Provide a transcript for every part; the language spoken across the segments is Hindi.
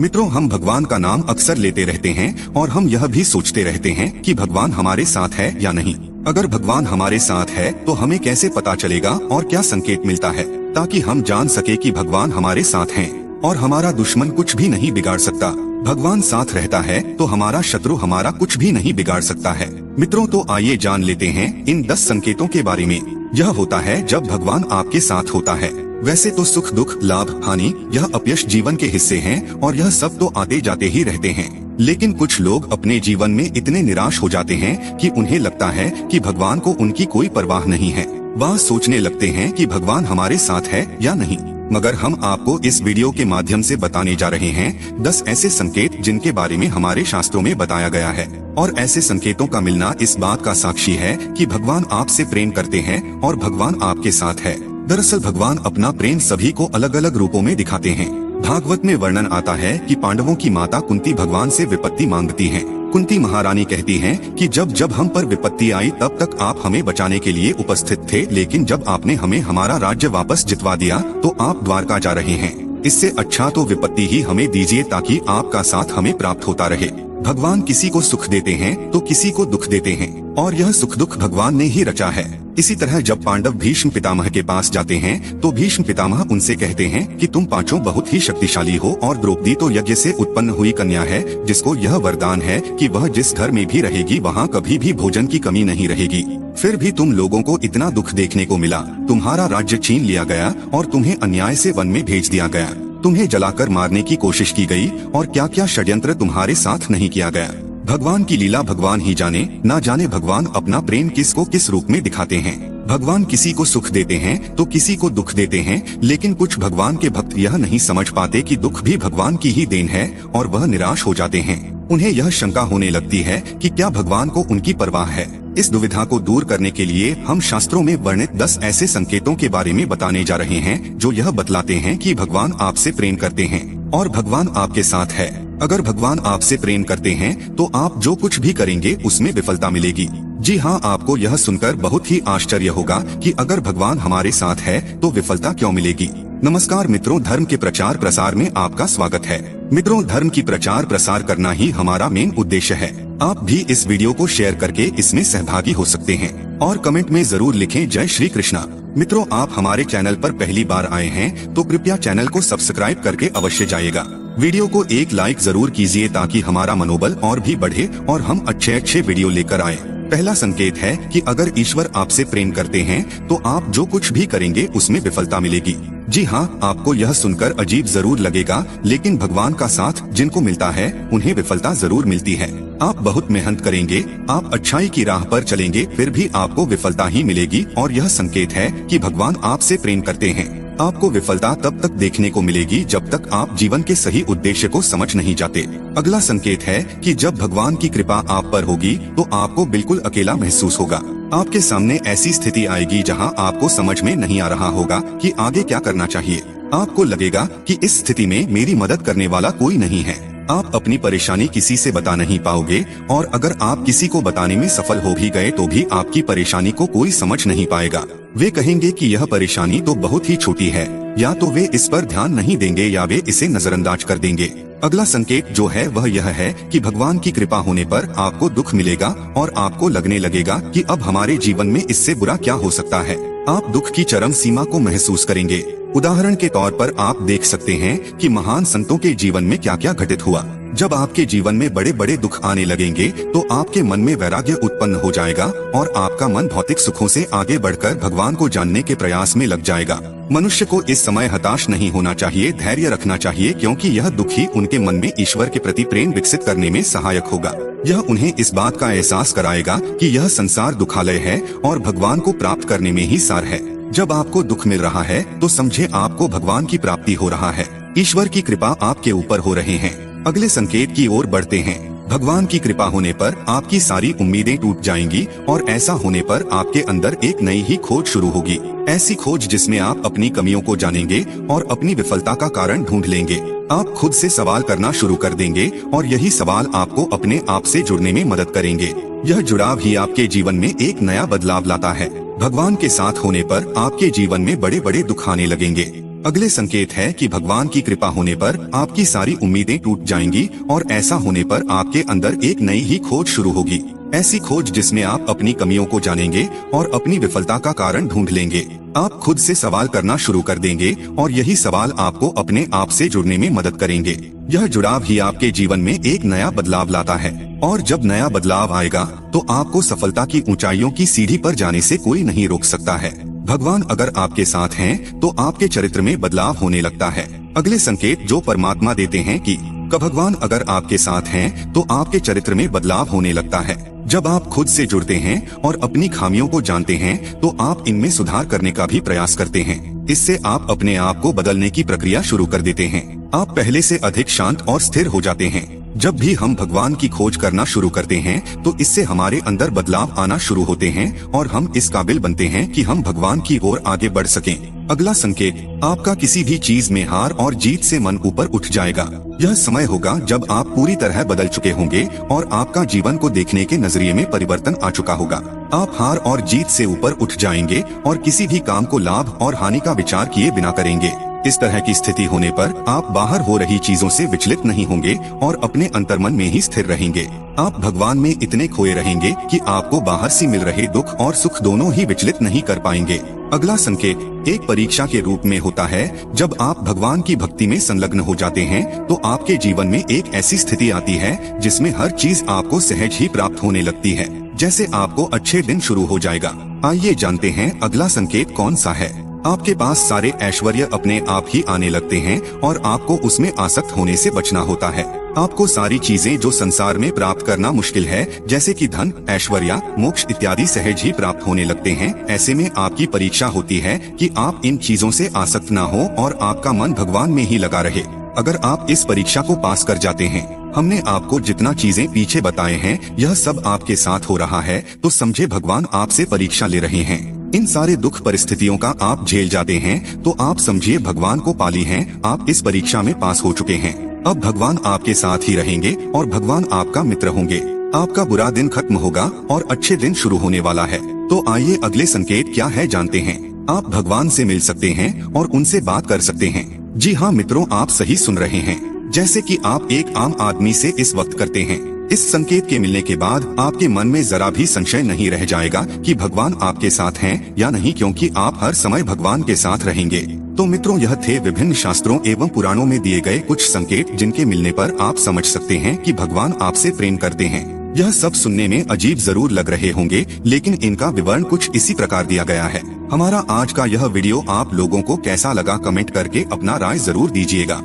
मित्रों, हम भगवान का नाम अक्सर लेते रहते हैं और हम यह भी सोचते रहते हैं कि भगवान हमारे साथ है या नहीं। अगर भगवान हमारे साथ है तो हमें कैसे पता चलेगा और क्या संकेत मिलता है ताकि हम जान सके कि भगवान हमारे साथ हैं और हमारा दुश्मन कुछ भी नहीं बिगाड़ सकता। भगवान साथ रहता है तो हमारा शत्रु हमारा कुछ भी नहीं बिगाड़ सकता है। मित्रों, तो आइए जान लेते हैं इन 10 संकेतों के बारे में। यह होता है जब भगवान आपके साथ होता है। वैसे तो सुख दुख लाभ हानि यह अपयश जीवन के हिस्से हैं और यह सब तो आते जाते ही रहते हैं, लेकिन कुछ लोग अपने जीवन में इतने निराश हो जाते हैं कि उन्हें लगता है कि भगवान को उनकी कोई परवाह नहीं है। वह सोचने लगते हैं कि भगवान हमारे साथ है या नहीं। मगर हम आपको इस वीडियो के माध्यम से बताने जा रहे हैं 10 ऐसे संकेत जिनके बारे में हमारे शास्त्रों में बताया गया है। और ऐसे संकेतों का मिलना इस बात का साक्षी है कि भगवान आपसे प्रेम करते हैं और भगवान आपके साथ है। दरअसल भगवान अपना प्रेम सभी को अलग अलग रूपों में दिखाते हैं। भागवत में वर्णन आता है कि पांडवों की माता कुंती भगवान से विपत्ति मांगती हैं। कुंती महारानी कहती हैं कि जब जब हम पर विपत्ति आई तब तक आप हमें बचाने के लिए उपस्थित थे, लेकिन जब आपने हमें हमारा राज्य वापस जितवा दिया तो आप द्वारका जा रहे हैं। इससे अच्छा तो विपत्ति ही हमें दीजिए ताकि आपका साथ हमें प्राप्त होता रहे। भगवान किसी को सुख देते हैं तो किसी को दुख देते हैं और यह सुख दुख भगवान ने ही रचा है। इसी तरह जब पांडव भीष्म पितामह के पास जाते हैं तो भीष्म पितामह उनसे कहते हैं कि तुम पांचों बहुत ही शक्तिशाली हो और द्रौपदी तो यज्ञ से उत्पन्न हुई कन्या है जिसको यह वरदान है कि वह जिस घर में भी रहेगी वहाँ कभी भी भोजन की कमी नहीं रहेगी। फिर भी तुम लोगों को इतना दुख देखने को मिला, तुम्हारा राज्य छीन लिया गया और तुम्हें अन्याय से वन में भेज दिया गया। तुम्हें जलाकर मारने की कोशिश की गई और क्या क्या षड्यंत्र तुम्हारे साथ नहीं किया गया। भगवान की लीला भगवान ही जाने, ना जाने भगवान अपना प्रेम किसको किस रूप में दिखाते हैं। भगवान किसी को सुख देते हैं तो किसी को दुख देते हैं, लेकिन कुछ भगवान के भक्त यह नहीं समझ पाते कि दुख भी भगवान की ही देन है और वह निराश हो जाते हैं। उन्हें यह शंका होने लगती है कि क्या भगवान को उनकी परवाह है। इस दुविधा को दूर करने के लिए हम शास्त्रों में वर्णित 10 ऐसे संकेतों के बारे में बताने जा रहे हैं जो यह बतलाते हैं कि भगवान आपसे प्रेम करते हैं और भगवान आपके साथ है। अगर भगवान आपसे प्रेम करते हैं तो आप जो कुछ भी करेंगे उसमें विफलता मिलेगी। जी हाँ, आपको यह सुनकर बहुत ही आश्चर्य होगा कि अगर भगवान हमारे साथ है तो विफलता क्यों मिलेगी। नमस्कार मित्रों, धर्म के प्रचार प्रसार में आपका स्वागत है। मित्रों, धर्म की प्रचार प्रसार करना ही हमारा मेन उद्देश्य है। आप भी इस वीडियो को शेयर करके इसमें सहभागी हो सकते हैं और कमेंट में जरूर लिखें जय श्री कृष्णा। मित्रों, आप हमारे चैनल पर पहली बार आए हैं तो कृपया चैनल को सब्सक्राइब करके अवश्य जाइएगा। वीडियो को एक लाइक जरूर कीजिए ताकि हमारा मनोबल और भी बढ़े और हम अच्छे वीडियो लेकर आए। पहला संकेत है कि अगर ईश्वर आपसे प्रेम करते हैं तो आप जो कुछ भी करेंगे उसमें विफलता मिलेगी। जी हाँ, आपको यह सुनकर अजीब जरूर लगेगा, लेकिन भगवान का साथ जिनको मिलता है उन्हें विफलता जरूर मिलती है। आप बहुत मेहनत करेंगे, आप अच्छाई की राह पर चलेंगे, फिर भी आपको विफलता ही मिलेगी और यह संकेत है कि भगवान आपसे प्रेम करते हैं। आपको विफलता तब तक देखने को मिलेगी जब तक आप जीवन के सही उद्देश्य को समझ नहीं जाते। अगला संकेत है कि जब भगवान की कृपा आप पर होगी तो आपको बिल्कुल अकेला महसूस होगा। आपके सामने ऐसी स्थिति आएगी जहां आपको समझ में नहीं आ रहा होगा कि आगे क्या करना चाहिए। आपको लगेगा कि इस स्थिति में मेरी मदद करने वाला कोई नहीं है। आप अपनी परेशानी किसी से बता नहीं पाओगे और अगर आप किसी को बताने में सफल हो भी गए तो भी आपकी परेशानी को कोई समझ नहीं पाएगा। वे कहेंगे कि यह परेशानी तो बहुत ही छोटी है, या तो वे इस पर ध्यान नहीं देंगे या वे इसे नजरअंदाज कर देंगे। अगला संकेत जो है वह यह है कि भगवान की कृपा होने पर आपको दुख मिलेगा और आपको लगने लगेगा कि अब हमारे जीवन में इससे बुरा क्या हो सकता है। आप दुख की चरम सीमा को महसूस करेंगे। उदाहरण के तौर पर आप देख सकते हैं कि महान संतों के जीवन में क्या क्या घटित हुआ। जब आपके जीवन में बड़े बड़े दुख आने लगेंगे तो आपके मन में वैराग्य उत्पन्न हो जाएगा और आपका मन भौतिक सुखों से आगे बढ़कर भगवान को जानने के प्रयास में लग जाएगा। मनुष्य को इस समय हताश नहीं होना चाहिए, धैर्य रखना चाहिए, क्योंकि यह दुख ही उनके मन में ईश्वर के प्रति प्रेम विकसित करने में सहायक होगा। यह उन्हें इस बात का एहसास कराएगा कि यह संसार दुखालय है और भगवान को प्राप्त करने में ही सार है। जब आपको दुख मिल रहा है तो समझे आपको भगवान की प्राप्ति हो रहा है। ईश्वर की कृपा आपके ऊपर हो रहे हैं। अगले संकेत की ओर बढ़ते हैं। भगवान की कृपा होने पर आपकी सारी उम्मीदें टूट जाएंगी और ऐसा होने पर आपके अंदर एक नई ही खोज शुरू होगी। ऐसी खोज जिसमें आप अपनी कमियों को जानेंगे और अपनी विफलता का कारण ढूंढ लेंगे। आप खुद से सवाल करना शुरू कर देंगे और यही सवाल आपको अपने आप से जुड़ने में मदद करेंगे। यह जुड़ाव ही आपके जीवन में एक नया बदलाव लाता है। भगवान के साथ होने पर आपके जीवन में बड़े बड़े दुख आने लगेंगे। अगले संकेत है कि भगवान की कृपा होने पर आपकी सारी उम्मीदें टूट जाएंगी और ऐसा होने पर आपके अंदर एक नई ही खोज शुरू होगी। ऐसी खोज जिसमें आप अपनी कमियों को जानेंगे और अपनी विफलता का कारण ढूंढ लेंगे। आप खुद से सवाल करना शुरू कर देंगे और यही सवाल आपको अपने आप से जुड़ने में मदद करेंगे। यह जुड़ाव ही आपके जीवन में एक नया बदलाव लाता है और जब नया बदलाव आएगा तो आपको सफलता की ऊंचाइयों की सीढ़ी पर जाने से कोई नहीं रोक सकता है। भगवान अगर आपके साथ हैं तो आपके चरित्र में बदलाव होने लगता है। अगले संकेत जो परमात्मा देते हैं कि भगवान अगर आपके साथ हैं तो आपके चरित्र में बदलाव होने लगता है। जब आप खुद से जुड़ते हैं और अपनी खामियों को जानते हैं तो आप इनमें सुधार करने का भी प्रयास करते हैं। इससे आप अपने आप को बदलने की प्रक्रिया शुरू कर देते हैं। आप पहले से अधिक शांत और स्थिर हो जाते हैं। जब भी हम भगवान की खोज करना शुरू करते हैं तो इससे हमारे अंदर बदलाव आना शुरू होते हैं और हम इस काबिल बनते हैं कि हम भगवान की ओर आगे बढ़ सकें। अगला संकेत, आपका किसी भी चीज में हार और जीत से मन ऊपर उठ जाएगा। यह समय होगा जब आप पूरी तरह बदल चुके होंगे और आपका जीवन को देखने के नजरिए में परिवर्तन आ चुका होगा। आप हार और जीत से ऊपर उठ जाएंगे और किसी भी काम को लाभ और हानि का विचार किए बिना करेंगे। इस तरह की स्थिति होने पर आप बाहर हो रही चीजों से विचलित नहीं होंगे और अपने अंतर्मन में ही स्थिर रहेंगे। आप भगवान में इतने खोए रहेंगे कि आपको बाहर से मिल रहे दुख और सुख दोनों ही विचलित नहीं कर पाएंगे। अगला संकेत एक परीक्षा के रूप में होता है। जब आप भगवान की भक्ति में संलग्न हो जाते हैं तो आपके जीवन में एक ऐसी स्थिति आती है जिसमें हर चीज आपको सहज ही प्राप्त होने लगती है, जैसे आपको अच्छे दिन शुरू हो जाएगा। आइए जानते हैं अगला संकेत कौन सा है। आपके पास सारे ऐश्वर्य अपने आप ही आने लगते हैं और आपको उसमें आसक्त होने से बचना होता है। आपको सारी चीजें जो संसार में प्राप्त करना मुश्किल है, जैसे कि धन, ऐश्वर्य, मोक्ष इत्यादि सहज ही प्राप्त होने लगते हैं। ऐसे में आपकी परीक्षा होती है कि आप इन चीजों से आसक्त ना हो और आपका मन भगवान में ही लगा रहे। अगर आप इस परीक्षा को पास कर जाते हैं, हमने आपको जितना चीजें पीछे बताए हैं यह सब आपके साथ हो रहा है, तो समझे भगवान आपसे परीक्षा ले रहे हैं। इन सारे दुख परिस्थितियों का आप झेल जाते हैं तो आप समझिए भगवान को पाली हैं, आप इस परीक्षा में पास हो चुके हैं। अब भगवान आपके साथ ही रहेंगे और भगवान आपका मित्र होंगे। आपका बुरा दिन खत्म होगा और अच्छे दिन शुरू होने वाला है। तो आइए अगले संकेत क्या है जानते हैं। आप भगवान से मिल सकते हैं और उनसे बात कर सकते हैं। जी हाँ मित्रों, आप सही सुन रहे हैं, जैसे कि आप एक आम आदमी से इस वक्त करते हैं। इस संकेत के मिलने के बाद आपके मन में जरा भी संशय नहीं रह जाएगा कि भगवान आपके साथ हैं या नहीं, क्योंकि आप हर समय भगवान के साथ रहेंगे। तो मित्रों, यह थे विभिन्न शास्त्रों एवं पुराणों में दिए गए कुछ संकेत जिनके मिलने पर आप समझ सकते हैं कि भगवान आपसे प्रेम करते हैं। यह सब सुनने में अजीब जरूर लग रहे होंगे, लेकिन इनका विवरण कुछ इसी प्रकार दिया गया है। हमारा आज का यह वीडियो आप लोगों को कैसा लगा, कमेंट करके अपना राय जरूर दीजिएगा।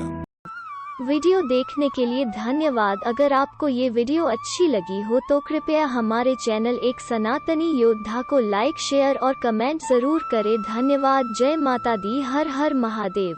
वीडियो देखने के लिए धन्यवाद। अगर आपको ये वीडियो अच्छी लगी हो तो कृपया हमारे चैनल एक सनातनी योद्धा को लाइक, शेयर और कमेंट जरूर करें। धन्यवाद। जय माता दी। हर हर महादेव।